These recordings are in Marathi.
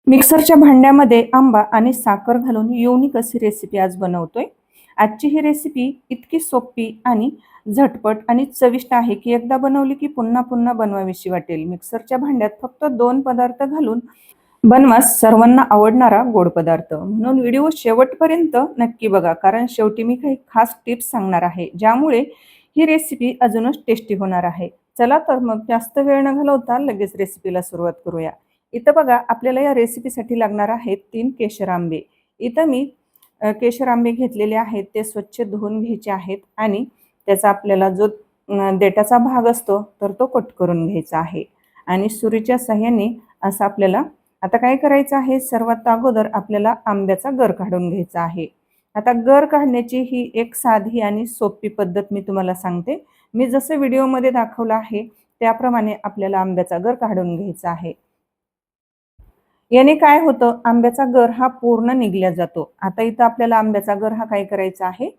मिक्सरच्या भांड्यामध्ये आंबा आणि साखर घालून युनिक अशी रेसिपी आज बनवतोय। आजची ही रेसिपी इतकी सोपी आणि झटपट आणि चविष्ट आहे की एकदा बनवली की पुन्हा पुन्हा बनवावीशी वाटेल। मिक्सरच्या भांड्यात फक्त 2 पदार्थ घालून बनवा सर्वांना आवडणारा गोड पदार्थ। म्हणून व्हिडिओ शेवटपर्यंत नक्की बघा, कारण शेवटी मी काही खास टिप्स सांगणार आहे ज्यामुळे ही रेसिपी अजूनच टेस्टी होणार आहे। चला तर मग जास्त वेळ न घालवता लगेच रेसिपीला सुरुवात करूया। इथं बघा, आपल्याला या रेसिपीसाठी लागणार आहेत 3 केशर आंबे। इथं मी केशर आंबे घेतलेले आहेत, ते स्वच्छ धुवून घ्यायचे आहेत आणि त्याचा आपल्याला जो देठाचा भाग असतो तर तो कट करून घ्यायचा आहे आणि सुरीच्या सहाय्याने असं आपल्याला आता काय करायचं आहे, सर्वात अगोदर आपल्याला आंब्याचा गर काढून घ्यायचा आहे। आता गर काढण्याची ही एक साधी आणि सोपी पद्धत मी तुम्हाला सांगते। मी जसं व्हिडिओमध्ये दाखवलं आहे त्याप्रमाणे आपल्याला आंब्याचा गर काढून घ्यायचा आहे। याने काय होतं, आंब्याचा गर हा पूर्ण निघल्या जातो। आता इथं आपल्याला आंब्याचा गर हा काय करायचा आहे,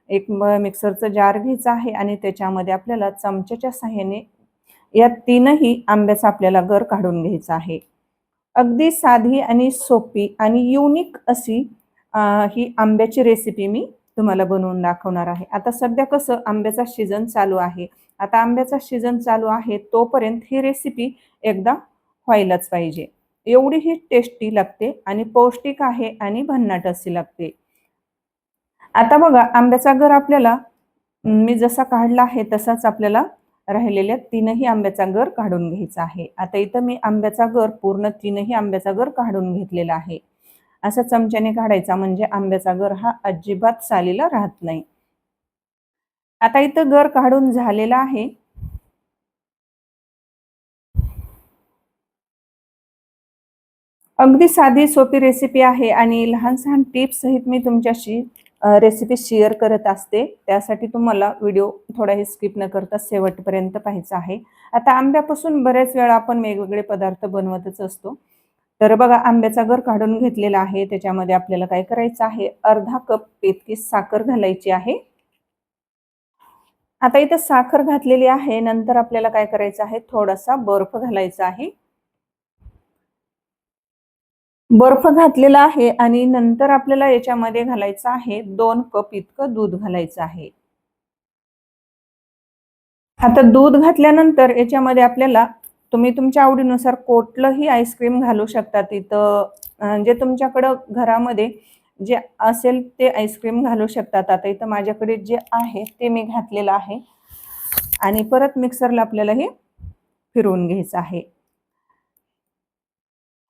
एक मिक्सरचं जार घ्यायचं आहे आणि त्याच्यामध्ये आपल्याला चमच्याच्या सहाय्याने या तीनही आंब्याचा आपल्याला गर काढून घ्यायचा आहे। अगदी साधी आणि सोपी आणि युनिक अशी ही आंब्याची रेसिपी मी तुम्हाला बनवून दाखवणार आहे। आता सध्या कसं आंब्याचा सीझन चालू आहे, आता आंब्याचा सीझन चालू आहे तोपर्यंत ही रेसिपी एकदा व्हायलाच पाहिजे। एवढी ही टेस्टी लागते आणि पौष्टिक आहे आणि भन्नाट अशी लागते। आता बघा, आंब्याचा गर आपल्याला मी जसा काढला आहे तसाच आपल्याला राहिलेल्या तीनही आंब्याचा गर काढून घ्यायचा आहे। आता इथं मी आंब्याचा गर पूर्ण तीनही आंब्याचा गर काढून घेतलेला आहे। असा चमच्याने काढायचा म्हणजे आंब्याचा गर हा अजिबात सालीला राहत नाही। आता इथं गर काढून झालेला आहे। अगदी साधी सोपी रेसिपी आहे आणि लहान सहान टिप्स सहित मी तुमच्याशी रेसिपी शेअर करत असते। त्यासाठी तुम्हाला व्हिडिओ थोडाही स्किप न करता शेवटपर्यंत पाहायचा आहे। आता आंब्यापासून बरेच वेळा आपण वेगवेगळे पदार्थ बनवतच असतो। तर बघा, आंब्याचा गर काढून घेतलेला आहे, त्याच्यामध्ये आपल्याला काय करायचं आहे, अर्धा कप इतकी साखर घालायची आहे। आता इथे साखर घातलेली आहे, नंतर आपल्याला काय करायचं आहे, थोडासा बर्फ घालायचा आहे। बर्फ घातलेला आहे आणि नंतर आपल्याला याच्यामध्ये घालायचं आहे 2 कप इतकं दूध घालायचं आहे। आता दूध घातल्यानंतर याच्यामध्ये आपल्याला तुम्ही तुमच्या आवडीनुसार कुठलंही आईस्क्रीम घालू शकता। तिथं जे तुमच्याकडं घरामध्ये जे असेल ते आईस्क्रीम घालू शकतात। आता इथं माझ्याकडे जे आहे ते मी घातलेलं आहे आणि परत मिक्सरला आपल्याला हे फिरवून घ्यायचं आहे।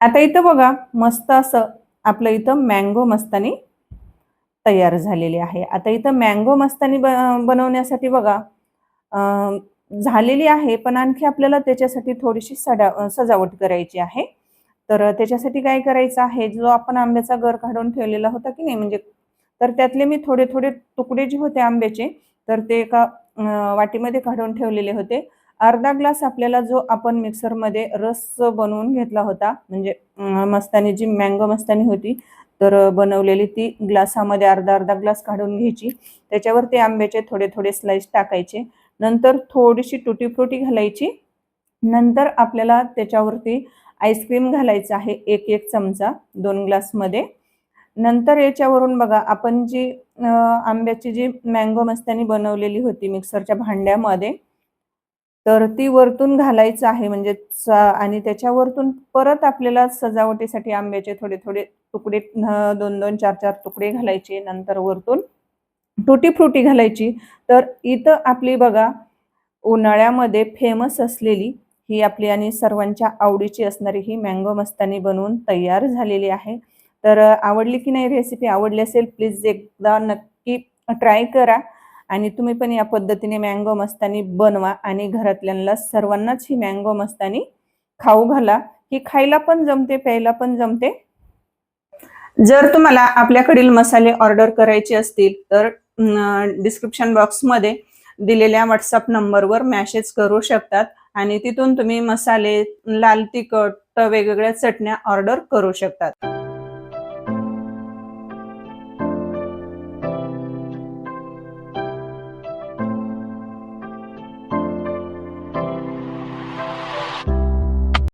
आता इथं बघा, मस्त असं आपलं इथं मँगो मस्तानी तयार झालेली आहे। आता इथं मँगो मस्तानी बनवण्यासाठी बघा झालेली आहे, पण आणखी आपल्याला त्याच्यासाठी थोडीशी सजावट करायची आहे। तर त्याच्यासाठी काय करायचं आहे, जो आपण आंब्याचा गर काढून ठेवलेला होता की नाही, म्हणजे तर त्यातले मी थोडे थोडे तुकडे जे होते आंब्याचे तर ते एका वाटीमध्ये काढून ठेवलेले होते। अर्धा ग्लास आपल्याला जो आपण मिक्सरमध्ये रस बनवून घेतला होता, म्हणजे मस्तानी जी मँगो मस्तानी होती तर बनवलेली, ती ग्लासामध्ये अर्धा अर्धा ग्लास काढून घ्यायची। त्याच्यावर ते आंब्याचे थोडे थोडे स्लाइस टाकायचे, नंतर थोडीशी टुटी फ्रुटी घालायची, नंतर आपल्याला त्याच्यावरती आईस्क्रीम घालायचं आहे 1-1 चमचा 2 ग्लासमध्ये। नंतर याच्यावरून बघा, आपण जी आंब्याची जी मँगो मस्तानी बनवलेली होती मिक्सरच्या भांड्यामध्ये तर ती वरतून घालायचं आहे, म्हणजे आणि त्याच्यावरतून परत आपल्याला सजावटीसाठी आंब्याचे थोडे थोडे तुकडे 2-2 4-4 तुकडे घालायचे, नंतर वरतून टुटी फ्रुटी घालायची। तर इथं आपली बघा, उन्हाळ्यामध्ये फेमस असलेली ही आपली आणि सर्वांच्या आवडीची असणारी ही मँगो मस्तानी बनवून तयार झालेली आहे। तर आवडली की नाही रेसिपी? आवडली असेल प्लीज एकदा नक्की ट्राय करा आणि तुम्ही पण या पद्धतीने मँगो मस्तानी बनवा आणि घरातल्यांना सर्वांनाच ही मँगो मस्तानी खाऊ घाला। ही खायला पण जमते, प्यायला पण जमते। जर तुम्हाला आपल्याकडील मसाले ऑर्डर करायचे असतील तर डिस्क्रिप्शन बॉक्समध्ये दिलेल्या व्हॉट्सअप नंबरवर मेसेज करू शकतात आणि तिथून तुम्ही मसाले, लाल तिखट, वेगवेगळ्या चटण्या ऑर्डर करू शकतात।